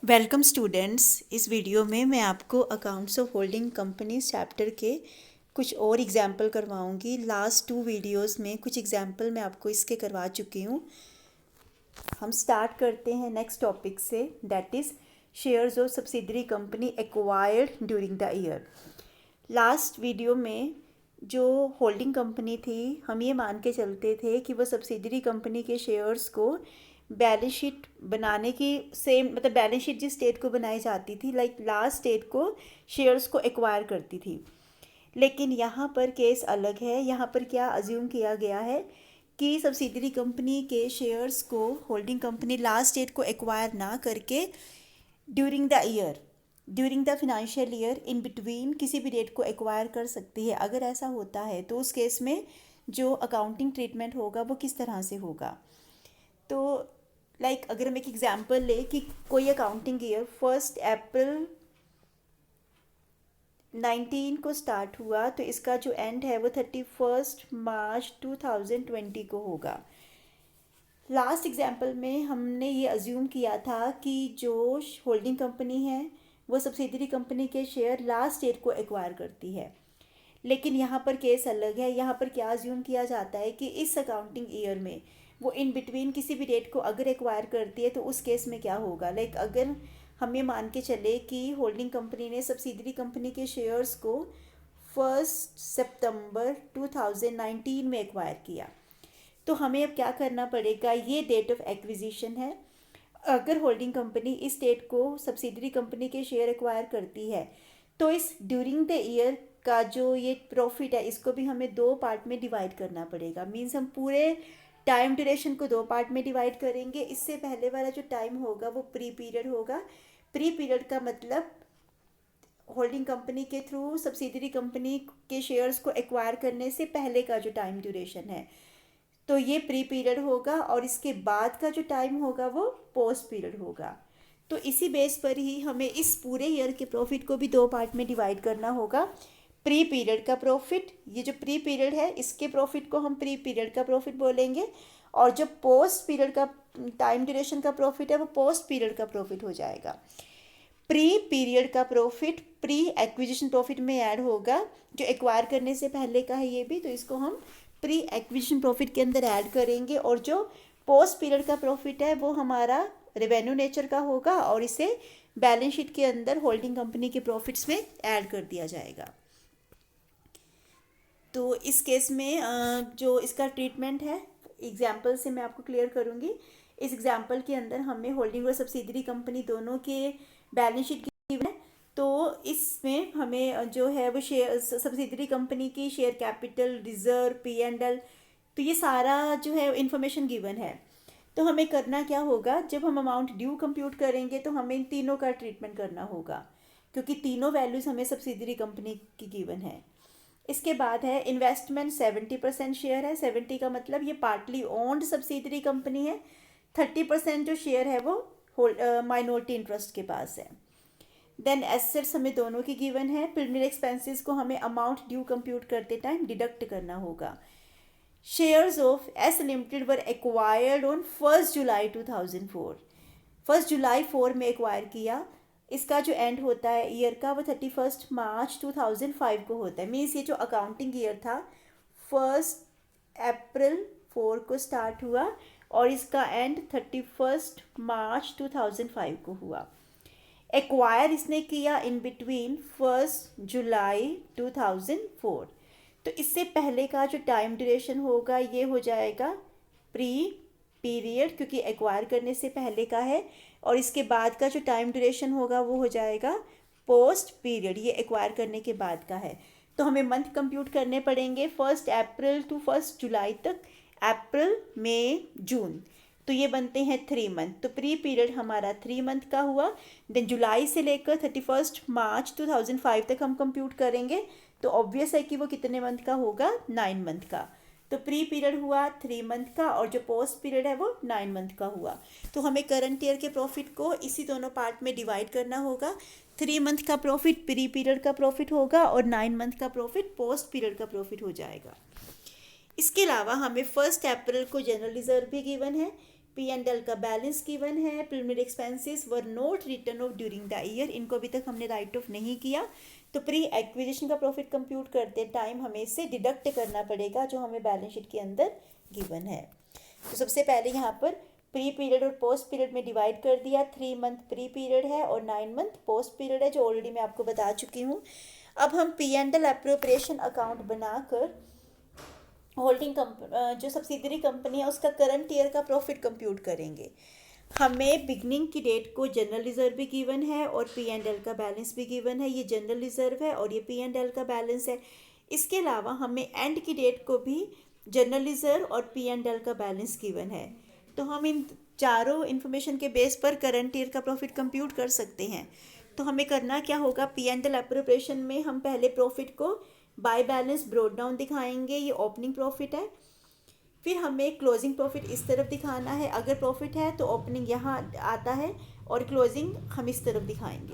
Welcome students. इस video में मैं आपको accounts of holding companies chapter के कुछ और एग्जाम्पल करवाऊंगी। लास्ट 2 वीडियोस में कुछ एग्जाम्पल मैं आपको इसके करवा चुकी हूँ। हम स्टार्ट करते हैं नेक्स्ट टॉपिक से, that is shares of subsidiary company acquired during the year. Last video में जो होल्डिंग कंपनी थी, हम ये मान के चलते थे कि वो सब्सिडरी कंपनी के शेयर्स को बैलेंस शीट बनाने की सेम, मतलब बैलेंस शीट जिस स्टेट को बनाई जाती थी, लाइक लास्ट स्टेट को शेयर्स को एक्वायर करती थी। लेकिन यहाँ पर केस अलग है। यहाँ पर क्या अज्यूम किया गया है कि सब्सिडरी कंपनी के शेयर्स को होल्डिंग कंपनी लास्ट स्टेट को एक्वायर ना करके during the financial year in between किसी भी डेट को एक्वायर कर सकती है। अगर ऐसा होता है तो उस केस में जो अकाउंटिंग ट्रीटमेंट होगा वो किस तरह से होगा। तो अगर हम एक एग्जांपल ले कि कोई अकाउंटिंग ईयर 1 अप्रैल 19 को स्टार्ट हुआ, तो इसका जो एंड है वो 31 मार्च 2020 को होगा। लास्ट एग्जांपल में हमने ये अज्यूम किया था कि जो होल्डिंग कंपनी है वो सब्सिडरी कंपनी के शेयर लास्ट डेट को एक्वायर करती है। लेकिन यहाँ पर केस अलग है। यहाँ पर क्या अज्यूम किया जाता है कि इस अकाउंटिंग ईयर में वो इन बिटवीन किसी भी डेट को अगर एक्वायर करती है तो उस केस में क्या होगा। अगर हम ये मान के चले कि होल्डिंग कंपनी ने सब्सिडरी कंपनी के शेयर्स को 1 सितंबर 2019 में एक्वायर किया, तो हमें अब क्या करना पड़ेगा। ये डेट ऑफ एक्विजिशन है। अगर होल्डिंग कंपनी इस डेट को सब्सिडरी कंपनी के शेयर एक्वायर करती है तो इस ड्यूरिंग द ईयर का जो ये प्रॉफिट है इसको भी हमें 2 पार्ट में डिवाइड करना पड़ेगा। मीन्स हम पूरे टाइम ड्यूरेशन को 2 पार्ट में डिवाइड करेंगे। इससे पहले वाला जो टाइम होगा वो प्री पीरियड होगा। प्री पीरियड का मतलब होल्डिंग कंपनी के थ्रू सब्सिडरी कंपनी के शेयर्स को एक्वायर करने से पहले का जो टाइम ड्यूरेशन है, तो ये प्री पीरियड होगा। और इसके बाद का जो टाइम होगा वो पोस्ट पीरियड होगा। तो इसी बेस पर ही हमें इस पूरे ईयर के प्रॉफिट को भी 2 पार्ट में डिवाइड करना होगा। प्री पीरियड का प्रॉफिट, ये जो प्री पीरियड है इसके प्रॉफिट को हम प्री पीरियड का प्रॉफिट बोलेंगे, और जो पोस्ट पीरियड का टाइम ड्यूरेशन का प्रॉफिट है वो पोस्ट पीरियड का प्रॉफिट हो जाएगा। प्री पीरियड का प्रॉफिट प्री एक्विजिशन प्रॉफिट में ऐड होगा। जो एक्वायर करने से पहले का है ये भी, तो इसको हम प्री एक्विजिशन प्रॉफिट के अंदर ऐड करेंगे। और जो पोस्ट पीरियड का प्रॉफिट है वो हमारा रेवेन्यू नेचर का होगा और इसे बैलेंस शीट के अंदर होल्डिंग कंपनी के प्रॉफिट्स में ऐड कर दिया जाएगा। तो इस केस में जो इसका ट्रीटमेंट है एग्जाम्पल से मैं आपको क्लियर करूँगी। इस एग्जाम्पल के अंदर हमें होल्डिंग और सब्सिडरी कंपनी दोनों के बैलेंस शीट गिवन है। तो इसमें हमें जो है वो शेयर सब्सिडरी कंपनी की शेयर कैपिटल, रिजर्व, P&L, तो ये सारा जो है इन्फॉर्मेशन गिवन है। तो हमें करना क्या होगा, जब हम अमाउंट ड्यू कंप्यूट करेंगे तो हमें इन तीनों का ट्रीटमेंट करना होगा, क्योंकि तीनों वैल्यूज़ हमें सब्सिडरी कंपनी की गिवन है। इसके बाद है इन्वेस्टमेंट 70% शेयर है। 70 का मतलब ये पार्टली ओन्ड सब्सिडरी कंपनी है। 30% जो शेयर है वो माइनॉरिटी इंटरेस्ट के पास है। देन एसेट्स हमें दोनों की गिवन है। प्रिलिमिनरी एक्सपेंसेस को हमें अमाउंट ड्यू कंप्यूट करते टाइम डिडक्ट करना होगा। Shares of S limited were acquired on 1 जुलाई 2004। 1 जुलाई 4 में एक्वायर किया। इसका जो एंड होता है ईयर का वो 31 मार्च 2005 को होता है। मीन्स ये जो अकाउंटिंग ईयर था 1 अप्रैल 4 को स्टार्ट हुआ और इसका एंड 31 मार्च 2005 को हुआ। एक्वायर इसने किया इन बिटवीन 1 जुलाई 2004। तो इससे पहले का जो टाइम ड्यूरेशन होगा ये हो जाएगा प्री पीरियड, क्योंकि एक्वायर करने से पहले का है। और इसके बाद का जो टाइम ड्यूरेशन होगा वो हो जाएगा पोस्ट पीरियड, ये एक्वायर करने के बाद का है। तो हमें मंथ कंप्यूट करने पड़ेंगे 1 अप्रैल टू 1 जुलाई तक। अप्रैल, मई, जून, तो ये बनते हैं 3 मंथ। तो प्री पीरियड हमारा 3 मंथ का हुआ। देन जुलाई से लेकर 31 मार्च 2005 तक हम कंप्यूट करेंगे, तो ऑब्वियस है कि वो कितने मंथ का होगा, 9 मंथ का। तो प्री पीरियड हुआ 3 मंथ का और जो पोस्ट पीरियड है वो 9 मंथ का हुआ। तो हमें करंट ईयर के प्रॉफिट को इसी दोनों पार्ट में डिवाइड करना होगा। 3 मंथ का प्रॉफिट प्री पीरियड का प्रॉफिट होगा और 9 मंथ का प्रॉफिट पोस्ट पीरियड का प्रॉफिट हो जाएगा। इसके अलावा हमें 1 अप्रैल को जनरल रिजर्व भी गिवन है। P&L का बैलेंस गिवन है, preliminary expenses were not return of during the year, इनको अभी तक हमने राइट ऑफ नहीं किया, तो प्री एक्विजिशन का प्रॉफिट कंप्यूट करते टाइम हमें इससे डिडक्ट करना पड़ेगा जो हमें बैलेंस शीट के अंदर गिवन है। तो सबसे पहले यहाँ पर प्री पीरियड और पोस्ट पीरियड में डिवाइड कर दिया, 3 मंथ प्री पीरियड है और 9 मंथ पोस्ट पीरियड है, जो ऑलरेडी मैं आपको बता चुकी हूँ। अब हम P&L एप्रोप्रिएशन अकाउंट बनाकर होल्डिंग जो सब्सिडरी कंपनी है उसका करंट ईयर का प्रॉफिट कंप्यूट करेंगे। हमें बिगनिंग की डेट को जनरल रिजर्व भी गिवन है और P&L का बैलेंस भी गिवन है, ये जनरल रिजर्व है और ये P&L का बैलेंस है। इसके अलावा हमें एंड की डेट को भी जनरल रिजर्व और P&L का बैलेंस गिवन है। तो हम इन चारों इन्फॉर्मेशन के बेस पर करंट ईयर का प्रॉफिट कंप्यूट कर सकते हैं। तो हमें करना क्या होगा, P&L एप्रोप्रिएशन में हम पहले प्रॉफिट को बाय बैलेंस ब्रोड डाउन दिखाएंगे, ये ओपनिंग प्रॉफिट है। फिर हमें क्लोजिंग प्रॉफिट इस तरफ दिखाना है, अगर प्रॉफिट है तो ओपनिंग यहाँ आता है और क्लोजिंग हम इस तरफ दिखाएंगे।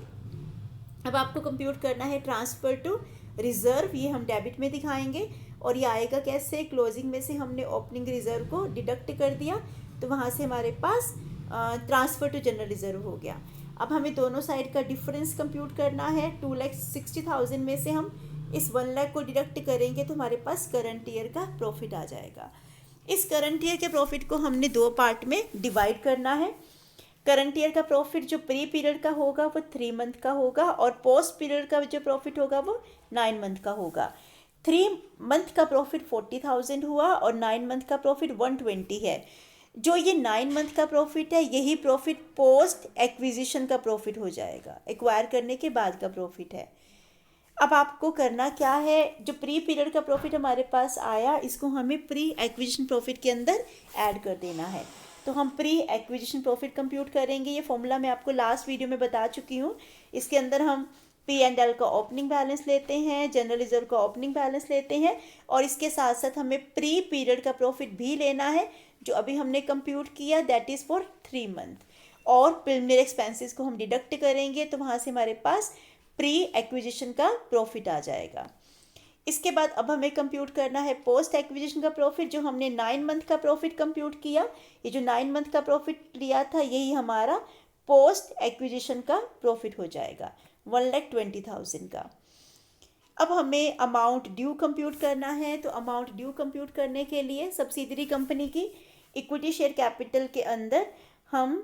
अब आपको कंप्यूट करना है ट्रांसफ़र टू रिजर्व, ये हम डेबिट में दिखाएंगे और ये आएगा कैसे, क्लोजिंग में से हमने ओपनिंग रिजर्व को डिडक्ट कर दिया तो वहाँ से हमारे पास ट्रांसफ़र टू जनरल रिजर्व हो गया। अब हमें दोनों साइड का डिफरेंस कंप्यूट करना है, 2,60,000 में से हम इस 1 लाख को डिडक्ट करेंगे तो हमारे पास करंट ईयर का प्रॉफिट आ जाएगा। इस करंट ईयर के प्रॉफिट को हमने 2 पार्ट में डिवाइड करना है। करंट ईयर का प्रॉफिट जो प्री पीरियड का होगा वो 3 मंथ का होगा और पोस्ट पीरियड का जो प्रॉफिट होगा वो 9 मंथ का होगा। 3 मंथ का प्रॉफिट 40,000 हुआ और 9 मंथ का प्रॉफिट 120 है। जो ये 9 मंथ का प्रॉफिट है यही प्रॉफिट पोस्ट एक्विजिशन का प्रॉफिट हो जाएगा, एक्वायर करने के बाद का प्रॉफिट है। अब आपको करना क्या है, जो प्री पीरियड का प्रॉफिट हमारे पास आया इसको हमें प्री एक्विजिशन प्रॉफिट के अंदर ऐड कर देना है। तो हम प्री एक्विजिशन प्रॉफिट कंप्यूट करेंगे, ये फॉर्मूला मैं आपको लास्ट वीडियो में बता चुकी हूँ। इसके अंदर हम P&L का ओपनिंग बैलेंस लेते हैं, जनरल रिजर्व का ओपनिंग बैलेंस लेते हैं और इसके साथ साथ हमें प्री पीरियड का प्रॉफिट भी लेना है जो अभी हमने कंप्यूट किया, दैट इज़ फॉर 3 मंथ, और प्रिलिमिनरी एक्सपेंसेस को हम डिडक्ट करेंगे तो वहाँ से हमारे पास प्री एक्विजिशन का प्रॉफिट आ जाएगा। इसके बाद अब हमें कंप्यूट करना है पोस्ट एक्विजिशन का प्रॉफिट, जो हमने 9 मंथ का प्रॉफिट कंप्यूट किया। ये जो 9 मंथ का प्रॉफिट लिया था यही हमारा पोस्ट एक्विजिशन का प्रॉफिट हो जाएगा, 1,20,000 का। अब हमें अमाउंट ड्यू कंप्यूट करना है, तो अमाउंट ड्यू कंप्यूट करने के लिए सब्सिडरी कंपनी की इक्विटी शेयर कैपिटल के अंदर हम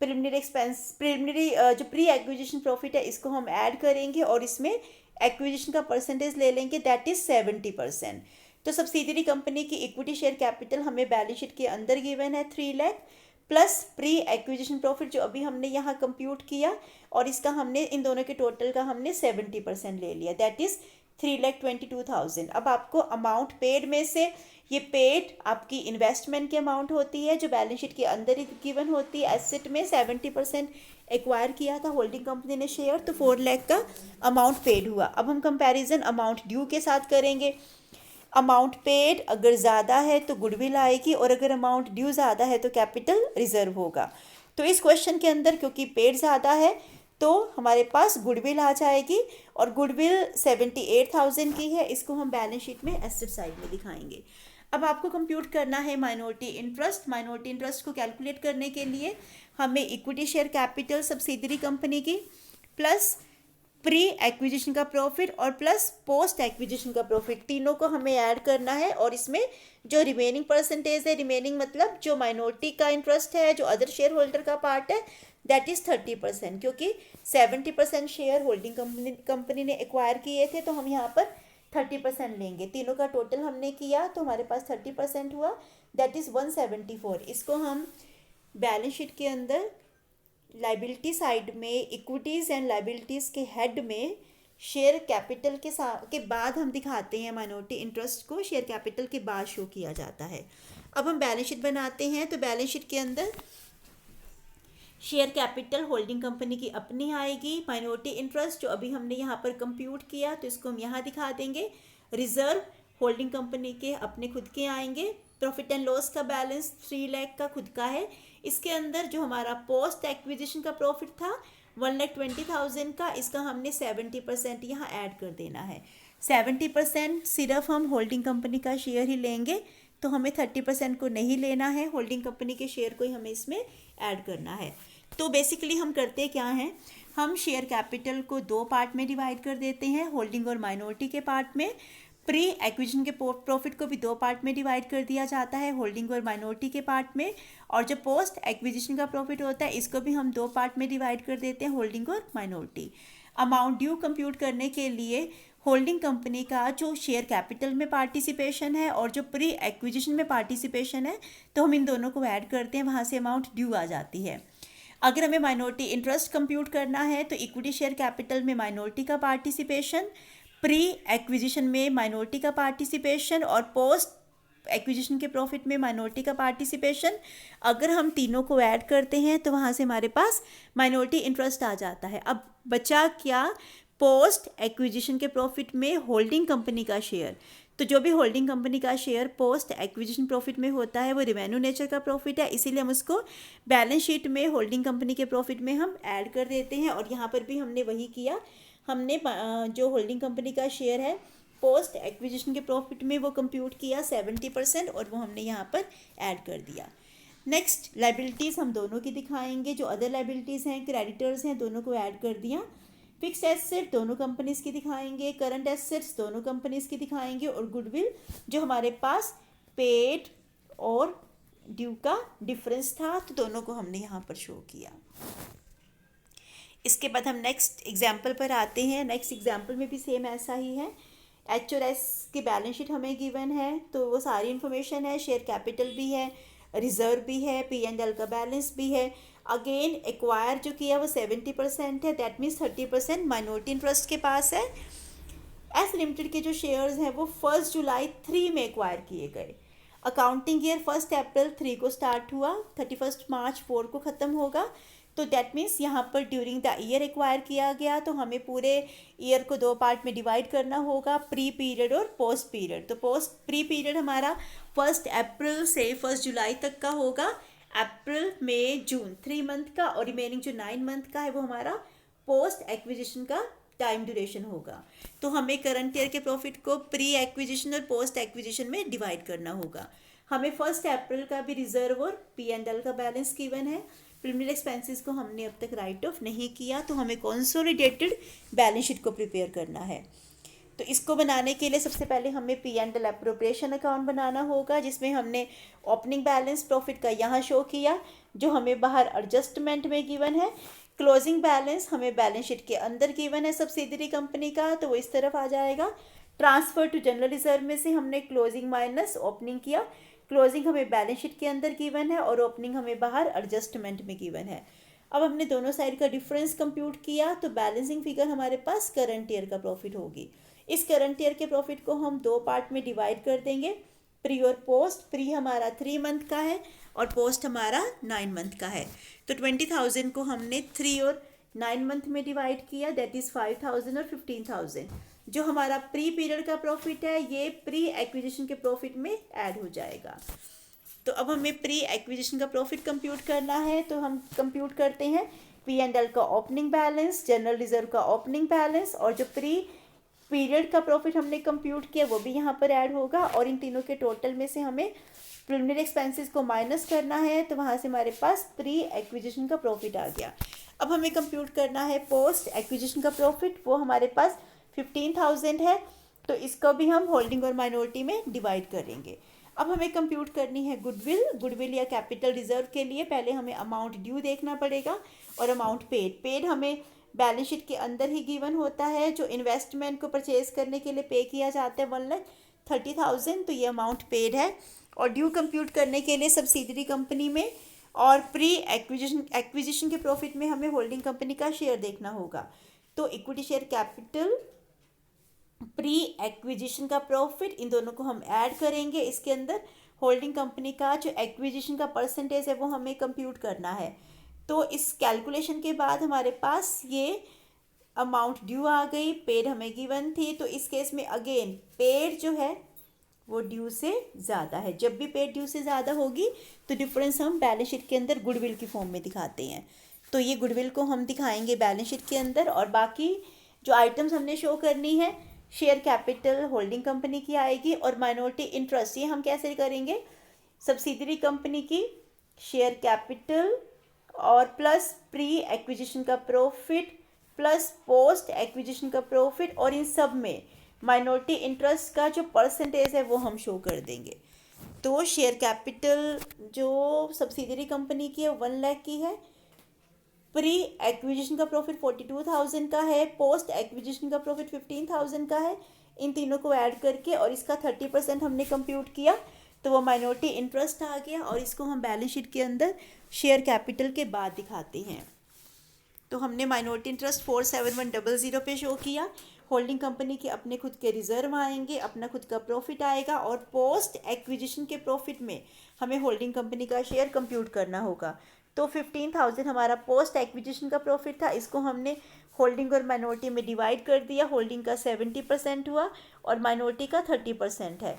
प्रिलिमिनरी जो प्री एक्विजिशन प्रॉफिट है इसको हम ऐड करेंगे और इसमें एक्विजिशन का परसेंटेज ले लेंगे, दैट इज़ 70%। तो सब्सिडरी कंपनी की इक्विटी शेयर कैपिटल हमें बैलेंस शीट के अंदर गिवन है 3 lakh plus pre acquisition profit जो अभी हमने यहाँ कंप्यूट किया और इसका हमने इन दोनों के टोटल का हमने 70% ले लिया, दैट इज़ 3,22,000। अब आपको अमाउंट पेड में से, ये पेड आपकी इन्वेस्टमेंट की अमाउंट होती है जो बैलेंस शीट के अंदर ही गिवन होती है। एसेट में 70% एक्वायर किया था होल्डिंग कंपनी ने शेयर, तो 4 लाख का अमाउंट पेड हुआ। अब हम कंपैरिजन अमाउंट ड्यू के साथ करेंगे। अमाउंट पेड अगर ज़्यादा है तो गुडविल आएगी और अगर अमाउंट ड्यू ज़्यादा है तो कैपिटल रिजर्व होगा। तो इस क्वेश्चन के अंदर क्योंकि पेड ज़्यादा है तो हमारे पास गुडविल आ जाएगी और गुडविल 78,000 की है, इसको हम बैलेंस शीट में एसेट साइड में दिखाएंगे। अब आपको कंप्यूट करना है माइनॉरिटी इंटरेस्ट। माइनॉरिटी इंटरेस्ट को कैलकुलेट करने के लिए हमें equity share capital subsidiary company की प्लस प्री एक्विजिशन का प्रॉफिट और प्लस पोस्ट एक्विजिशन का प्रॉफिट, तीनों को हमें ऐड करना है और इसमें जो रिमेनिंग परसेंटेज है, रिमेनिंग मतलब जो माइनॉरिटी का इंटरेस्ट है, जो अदर शेयर होल्डर का पार्ट है, दैट इज़ 30%, क्योंकि 70% शेयर होल्डिंग कंपनी ने एक्वायर किए थे तो हम यहाँ पर 30% लेंगे। तीनों का टोटल हमने किया तो हमारे पास 30% हुआ, दैट इज़ 174। इसको हम बैलेंस शीट के अंदर लाइबिलिटी साइड में इक्विटीज़ एंड लाइबिलिटीज़ के हेड में शेयर कैपिटल के बाद हम दिखाते हैं, माइनॉरिटी इंटरेस्ट को शेयर कैपिटल के बाद शो किया जाता है। अब हम बैलेंस शीट बनाते हैं, तो बैलेंस शीट के अंदर शेयर कैपिटल होल्डिंग कंपनी की अपनी आएगी, माइनॉरिटी इंटरेस्ट जो अभी हमने यहाँ पर कंप्यूट किया तो इसको हम यहाँ दिखा देंगे, रिजर्व होल्डिंग कंपनी के अपने खुद के आएंगे, प्रॉफिट एंड लॉस का बैलेंस 3 लाख का खुद का है। इसके अंदर जो हमारा पोस्ट एक्विजिशन का प्रॉफिट था 1,20,000 का, इसका हमने 70% यहाँ ऐड कर देना है। 70% सिर्फ हम होल्डिंग कंपनी का शेयर ही लेंगे, तो हमें 30% को नहीं लेना है, होल्डिंग कंपनी के शेयर को ही हमें इसमें ऐड करना है। तो बेसिकली हम करते क्या हैं, हम शेयर कैपिटल को दो पार्ट में डिवाइड कर देते हैं, होल्डिंग और माइनॉरिटी के पार्ट में। प्री एक्विजिशन के प्रॉफिट को भी दो पार्ट में डिवाइड कर दिया जाता है, होल्डिंग और माइनॉरिटी के पार्ट में। और जो पोस्ट एक्विजिशन का प्रॉफिट होता है इसको भी हम दो पार्ट में डिवाइड कर देते हैं, होल्डिंग और माइनॉरिटी। अमाउंट ड्यू कंप्यूट करने के लिए होल्डिंग कंपनी का जो शेयर कैपिटल में पार्टिसिपेशन है और जो प्री एक्विजिशन में पार्टिसिपेशन है, तो हम इन दोनों को ऐड करते हैं, वहाँ से अमाउंट ड्यू आ जाती है। अगर हमें माइनॉरिटी इंटरेस्ट कंप्यूट करना है तो इक्विटी शेयर कैपिटल में माइनॉरिटी का पार्टिसिपेशन, प्री एक्विजिशन में माइनॉरिटी का पार्टिसिपेशन और पोस्ट एक्विजिशन के प्रॉफिट में माइनॉरिटी का पार्टिसिपेशन, अगर हम तीनों को ऐड करते हैं तो वहाँ से हमारे पास माइनॉरिटी इंटरेस्ट आ जाता है। अब बचा क्या, पोस्ट एक्विजिशन के प्रॉफिट में होल्डिंग कंपनी का शेयर। तो जो भी होल्डिंग कंपनी का शेयर पोस्ट एक्विजिशन प्रॉफिट में होता है वो रेवेन्यू नेचर का प्रॉफिट है, इसीलिए हम उसको बैलेंस शीट में होल्डिंग कंपनी के प्रॉफिट में हम ऐड कर देते हैं। और यहाँ पर भी हमने वही किया, हमने जो होल्डिंग कंपनी का शेयर है पोस्ट एक्विजिशन के प्रॉफिट में वो कंप्यूट किया 70% और वो हमने यहाँ पर ऐड कर दिया। नेक्स्ट लाइबिलिटीज़ हम दोनों की दिखाएंगे, जो अदर लाइबिलिटीज़ हैं, क्रेडिटर्स हैं, दोनों को ऐड कर दिया। फिक्स्ड एसेट दोनों कंपनीज की दिखाएंगे, करंट एसेट्स दोनों कंपनीज की दिखाएंगे और गुडविल जो हमारे पास पेड और ड्यू का डिफरेंस था तो दोनों को हमने यहाँ पर शो किया। इसके बाद हम नेक्स्ट एग्जाम्पल पर आते हैं। नेक्स्ट एग्जाम्पल में भी सेम ऐसा ही है, एच और एस की बैलेंस शीट हमें गिवन है तो वो सारी इन्फॉर्मेशन है, शेयर कैपिटल भी है, रिजर्व भी है, P&L का बैलेंस भी है। अगेन एक्वायर जो किया वो 70% है, दैट मीन्स 30% माइनॉरिटी इंटरेस्ट के पास है। एस लिमिटेड के जो शेयर्स हैं वो 1 जुलाई 3 में एक्वायर किए गए। अकाउंटिंग ईयर 1 अप्रैल 3 को स्टार्ट हुआ, 31 मार्च 4 को ख़त्म होगा। तो दैट मीन्स यहाँ पर ड्यूरिंग द ईयर एक्वायर किया गया, तो हमें पूरे ईयर को दो पार्ट में डिवाइड करना होगा, प्री पीरियड और पोस्ट पीरियड। तो प्री पीरियड हमारा 1 अप्रैल से 1 जुलाई तक का होगा, अप्रैल मई जून 3 मंथ का, और रिमेनिंग जो 9 मंथ का है वो हमारा पोस्ट एक्विजिशन का टाइम ड्यूरेशन होगा। तो हमें करंट ईयर के प्रॉफिट को प्री एक्विजिशन और पोस्ट एक्विजिशन में डिवाइड करना होगा। हमें 1 अप्रैल का भी रिजर्व और P&L का बैलेंस गिवन है। प्रीमियम एक्सपेंसेस को हमने अब तक राइट ऑफ नहीं किया, तो हमें कंसोलिडेटेड बैलेंस शीट को प्रिपेयर करना है। तो इसको बनाने के लिए सबसे पहले हमें P&L एप्रोप्रिएशन अकाउंट बनाना होगा, जिसमें हमने ओपनिंग बैलेंस प्रॉफिट का यहाँ शो किया जो हमें बाहर एडजस्टमेंट में गिवन है। क्लोजिंग बैलेंस हमें बैलेंस शीट के अंदर गिवन है सब्सिडरी कंपनी का, तो वो इस तरफ आ जाएगा। ट्रांसफर टू जनरल रिजर्व में से हमने क्लोजिंग माइनस ओपनिंग किया। क्लोजिंग हमें बैलेंस शीट के अंदर गिवन है और ओपनिंग हमें बाहर एडजस्टमेंट में गिवन है। अब हमने दोनों साइड का डिफरेंस कंप्यूट किया, तो बैलेंसिंग फिगर हमारे पास करंट ईयर का प्रॉफिट होगी। इस करंट ईयर के प्रॉफिट को हम दो पार्ट में डिवाइड कर देंगे, प्री और पोस्ट। प्री हमारा 3 मंथ का है और पोस्ट हमारा 9 मंथ का है। तो 20,000 को हमने 3 और 9 मंथ में डिवाइड किया, दैट इज़ 5,000 और 15,000। जो हमारा प्री पीरियड का प्रॉफिट है ये प्री एक्विजिशन के प्रॉफिट में ऐड हो जाएगा। तो अब हमें प्री एक्विजिशन का प्रॉफिट कंप्यूट करना है, तो हम कंप्यूट करते हैं P&L का ओपनिंग बैलेंस, जनरल रिजर्व का ओपनिंग बैलेंस, और जो प्री पीरियड का प्रॉफिट हमने कंप्यूट किया वो भी यहाँ पर ऐड होगा। और इन तीनों के टोटल में से हमें प्रिलिमिनरी एक्सपेंसेस को माइनस करना है, तो वहाँ से हमारे पास प्री एक्विजिशन का प्रॉफिट आ गया। अब हमें कंप्यूट करना है पोस्ट एक्विजिशन का प्रॉफिट, वो हमारे पास 15,000 है, तो इसको भी हम होल्डिंग और माइनॉरिटी में डिवाइड करेंगे। अब हमें कंप्यूट करनी है गुडविल या कैपिटल रिजर्व के लिए पहले हमें अमाउंट ड्यू देखना पड़ेगा और अमाउंट पेड हमें बैलेंस शीट के अंदर ही गिवन होता है। जो इन्वेस्टमेंट को परचेज करने के लिए पे किया जाता है 1,30,000, तो ये अमाउंट पेड है। और ड्यू कंप्यूट करने के लिए सब्सिडरी कंपनी में और प्री एक्विजिशन के प्रॉफिट में हमें होल्डिंग कंपनी का शेयर देखना होगा। तो equity share capital, pre acquisition का प्रॉफिट, इन दोनों को हम ऐड करेंगे। इसके अंदर होल्डिंग कंपनी का जो एक्विजिशन का परसेंटेज है वो हमें कंप्यूट करना है। तो इस कैलकुलेशन के बाद हमारे पास ये अमाउंट ड्यू आ गई, पेड हमें गिवन थी। तो इस केस में अगेन पेड जो है वो ड्यू से ज़्यादा है। जब भी पेड ड्यू से ज़्यादा होगी तो डिफरेंस हम बैलेंस शीट के अंदर गुडविल की फॉर्म में दिखाते हैं। तो ये गुडविल को हम दिखाएंगे बैलेंस शीट के अंदर। और बाकी जो आइटम्स हमने शो करनी है, शेयर कैपिटल होल्डिंग कंपनी की आएगी, और माइनॉरिटी इंटरेस्ट ये हम कैसे करेंगे, सब्सिडरी कंपनी की शेयर कैपिटल और प्लस प्री एक्विजिशन का प्रॉफिट प्लस पोस्ट एक्विजिशन का प्रॉफिट, और इन सब में माइनॉरिटी इंटरेस्ट का जो परसेंटेज है वो हम शो कर देंगे। तो शेयर कैपिटल जो सब्सिडरी कंपनी की है 1 लाख की है, प्री एक्विजिशन का प्रॉफिट 42,000 का है, पोस्ट एक्विजिशन का प्रॉफिट 15,000 का है। इन तीनों को ऐड करके और इसका 30% हमने कंप्यूट किया तो वो माइनॉरिटी इंटरेस्ट आ गया, और इसको हम बैलेंस शीट के अंदर शेयर कैपिटल के बाद दिखाते हैं। तो हमने माइनॉरिटी इंटरेस्ट 47100 पे शो किया। होल्डिंग कंपनी के अपने खुद के रिजर्व आएंगे, अपना खुद का प्रॉफिट आएगा, और पोस्ट एक्विजिशन के प्रॉफिट में हमें होल्डिंग कंपनी का शेयर कंप्यूट करना होगा। तो 15,000 हमारा पोस्ट एक्विजिशन का प्रॉफिट था, इसको हमने होल्डिंग और माइनॉरिटी में डिवाइड कर दिया। होल्डिंग का 70% हुआ और माइनॉरिटी का 30% है।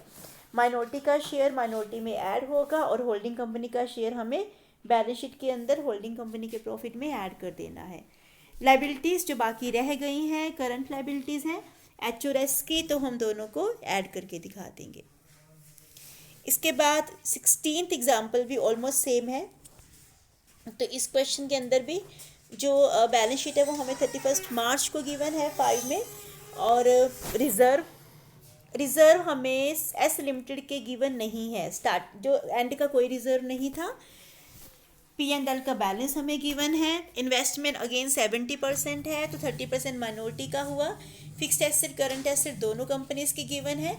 माइनॉरिटी का शेयर माइनॉरिटी में ऐड होगा और होल्डिंग कंपनी का शेयर हमें बैलेंस शीट के अंदर होल्डिंग कंपनी के प्रॉफिट में ऐड कर देना है। लाइबिलिटीज़ जो बाकी रह गई हैं करंट लाइबिलिटीज़ हैं एच और एस की, तो हम दोनों को ऐड करके दिखा देंगे। इसके बाद 16th एग्जाम्पल भी ऑलमोस्ट सेम है। तो इस क्वेश्चन के अंदर भी जो बैलेंस शीट है वो हमें 31 मार्च को गिवन है 5 में, और रिज़र्व हमें एस लिमिटेड के गिवन नहीं है, स्टार्ट जो एंड का कोई रिज़र्व नहीं था। P&L का बैलेंस हमें गिवन है। इन्वेस्टमेंट अगेन 70% है तो 30% माइनॉरिटी का हुआ। फिक्स्ड एसेट करंट एसेट दोनों कंपनीज की गिवन है।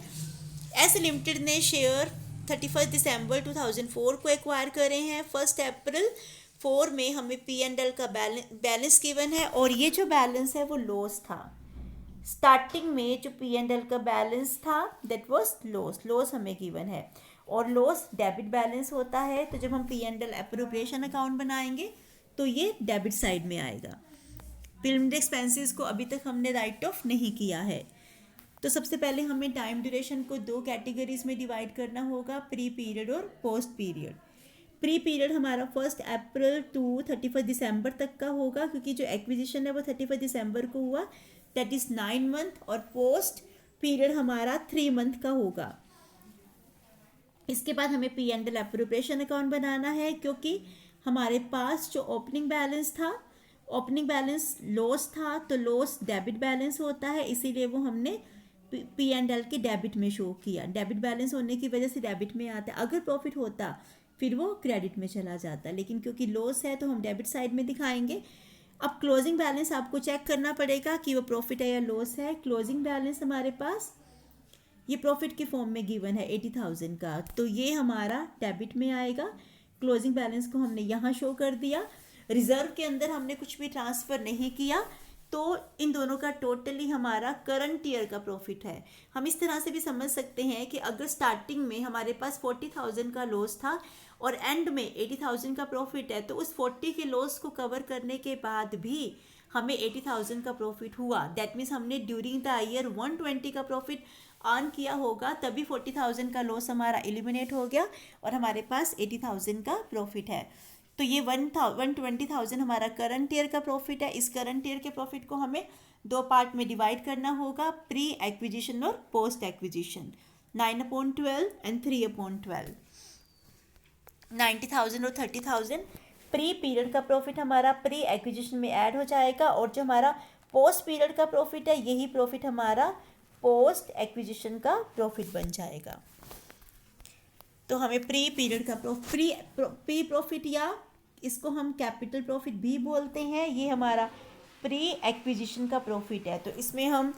एस लिमिटेड ने शेयर 31 दिसंबर 2004 को एक्वायर करे हैं। 1 अप्रैल 4 में हमें P&L का बैलेंस गिवन है, और ये जो बैलेंस है वो लॉस था। स्टार्टिंग में जो P&L का बैलेंस था दैट वाज लॉस हमें गिवन है, और लॉस डेबिट बैलेंस होता है। तो जब हम P&L एप्रोप्रिएशन अकाउंट बनाएंगे तो ये डेबिट साइड में आएगा। प्रीलिमिनरी एक्सपेंसेस को अभी तक हमने राइट ऑफ नहीं किया है। तो सबसे पहले हमें टाइम ड्यूरेशन को 2 कैटेगरीज में डिवाइड करना होगा, प्री पीरियड और पोस्ट पीरियड। प्री पीरियड हमारा 1 अप्रैल टू 31 दिसंबर तक का होगा, क्योंकि जो एक्विजिशन है वो 31 दिसंबर को हुआ, दैट इज़ 9 मंथ, और पोस्ट पीरियड हमारा 3 मंथ का होगा। इसके बाद हमें P&L एप्रोप्रिएशन अकाउंट बनाना है, क्योंकि हमारे पास जो ओपनिंग बैलेंस था, ओपनिंग बैलेंस लॉस था, तो लॉस डेबिट बैलेंस होता है, इसीलिए वो हमने P&L के डेबिट में शो किया। डेबिट बैलेंस होने की वजह से डेबिट में आता है। अगर प्रॉफिट होता फिर वो क्रेडिट में चला जाता, लेकिन क्योंकि लॉस है तो हम डेबिट साइड में दिखाएंगे। अब क्लोजिंग बैलेंस आपको चेक करना पड़ेगा कि वो प्रॉफिट है या लॉस है। क्लोजिंग बैलेंस हमारे पास ये प्रॉफिट के फॉर्म में गिवन है 80,000 का, तो ये हमारा डेबिट में आएगा। क्लोजिंग बैलेंस को हमने यहाँ शो कर दिया। रिजर्व के अंदर हमने कुछ भी ट्रांसफ़र नहीं किया, तो इन दोनों का टोटली हमारा करंट ईयर का प्रॉफिट है। हम इस तरह से भी समझ सकते हैं कि अगर स्टार्टिंग में हमारे पास 40,000 का लॉस था और एंड में 80,000 का प्रॉफिट है, तो उस 40 के लॉस को कवर करने के बाद भी हमें 80,000 का प्रॉफिट हुआ। दैट मीन्स हमने ड्यूरिंग द ईयर 120 का प्रॉफिट अर्न किया होगा, तभी 40,000 का लॉस हमारा एलिमिनेट हो गया और हमारे पास 80,000 का प्रॉफिट है। तो ये 120,000 हमारा करंट ईयर का प्रॉफिट है। इस करंट ईयर के प्रॉफिट को हमें 2 पार्ट में डिवाइड करना होगा, प्री एक्विजिशन और पोस्ट एक्विजिशन। 9/12 एंड 3/12। 90,000 और 30,000 प्री पीरियड का प्रॉफिट हमारा प्री एक्विजिशन में ऐड हो जाएगा, और जो हमारा पोस्ट पीरियड का प्रॉफिट है यही प्रॉफिट हमारा पोस्ट एक्विजिशन का प्रॉफिट बन जाएगा। तो हमें प्री पीरियड का प्री प्रॉफिट, या इसको हम कैपिटल प्रॉफिट भी बोलते हैं, ये हमारा प्री एक्विजिशन का प्रॉफिट है। तो इसमें हम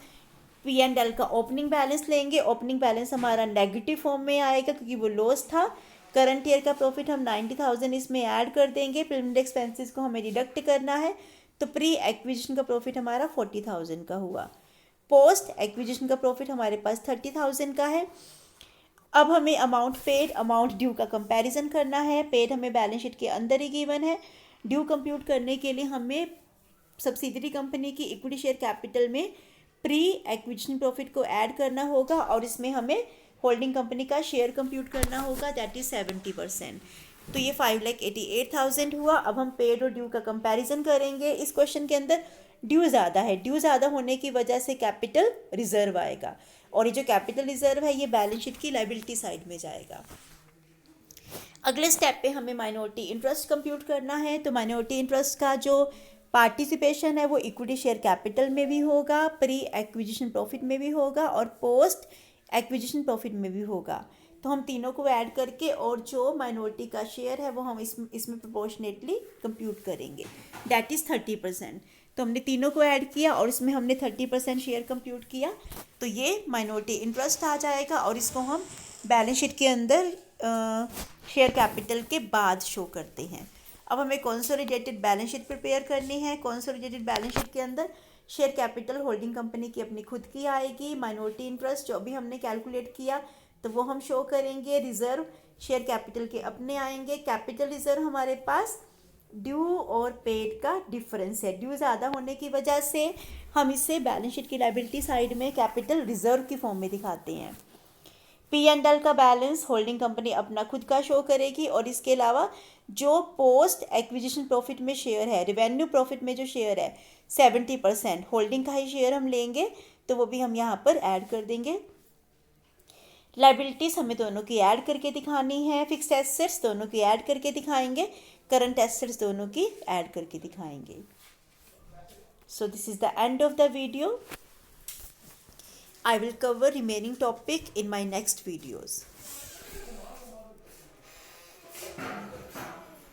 P&L का ओपनिंग बैलेंस लेंगे। ओपनिंग बैलेंस हमारा नेगेटिव फॉर्म में आएगा क्योंकि वो लॉस था। करंट ईयर का प्रॉफिट हम 90,000 इसमें ऐड कर देंगे। प्रीलिमिनरी एक्सपेंसेस को हमें डिडक्ट करना है, तो प्री एक्विजिशन का प्रॉफिट हमारा 40,000 का हुआ। पोस्ट एक्विजिशन का प्रॉफिट हमारे पास 30,000 का है। अब हमें अमाउंट पेड अमाउंट ड्यू का कंपैरिजन करना है। पेड हमें बैलेंस शीट के अंदर ही गिवन है। ड्यू कंप्यूट करने के लिए हमें सब्सिडरी कंपनी की इक्विटी शेयर कैपिटल में प्री एक्विजिशन प्रॉफिट को ऐड करना होगा, और इसमें हमें होल्डिंग कंपनी का शेयर कंप्यूट करना होगा, दैट इज़ 70%। तो ये 5,88,000 हुआ। अब हम पेड और ड्यू का कंपैरिजन करेंगे। इस क्वेश्चन के अंदर ड्यू ज़्यादा है, ड्यू ज़्यादा होने की वजह से कैपिटल रिजर्व आएगा, और ये जो कैपिटल रिजर्व है ये बैलेंस शीट की लायबिलिटी साइड में जाएगा। अगले स्टेप पे हमें माइनॉरिटी इंटरेस्ट कंप्यूट करना है। तो माइनॉरिटी इंटरेस्ट का जो पार्टिसिपेशन है वो इक्विटी शेयर कैपिटल में भी होगा, प्री एक्विजिशन प्रॉफिट में भी होगा और पोस्ट एक्विजिशन प्रॉफिट में भी होगा। तो हम तीनों को ऐड करके और जो माइनॉरिटी का शेयर है वो हम इसमें प्रोपोर्शनेटली कंप्यूट करेंगे, दैट इज़ 30%। तो हमने तीनों को ऐड किया और इसमें हमने 30% शेयर कंप्यूट किया, तो ये माइनॉरिटी इंटरेस्ट आ जाएगा और इसको हम बैलेंस शीट के अंदर शेयर कैपिटल के बाद शो करते हैं। अब हमें कंसोलिडेटेड बैलेंस शीट प्रिपेयर करनी है। कंसोलिडेटेड बैलेंस शीट के अंदर शेयर कैपिटल होल्डिंग कंपनी की अपनी खुद की आएगी, माइनॉरिटी इंटरेस्ट जो भी हमने कैलकुलेट किया तो वो हम शो करेंगे, रिजर्व शेयर कैपिटल के अपने आएंगे। कैपिटल रिजर्व हमारे पास ड्यू और पेड का डिफरेंस है, ड्यू ज़्यादा होने की वजह से हम इसे बैलेंस शीट की लायबिलिटी साइड में कैपिटल रिजर्व की फॉर्म में दिखाते हैं। P&L का बैलेंस होल्डिंग कंपनी अपना खुद का शो करेगी, और इसके अलावा जो पोस्ट एक्विजिशन प्रॉफिट में शेयर है, रिवेन्यू प्रॉफिट में जो शेयर है 70% होल्डिंग का ही शेयर हम लेंगे, तो वो भी हम यहाँ पर ऐड कर देंगे। लाइबिलिटीज़ हमें दोनों की ऐड करके दिखानी है, फिक्स्ड एसेट्स दोनों की ऐड करके दिखाएंगे, करंट एसेट्स दोनों की ऐड करके दिखाएंगे। So this is the end of the video. I will cover remaining topic in my next videos.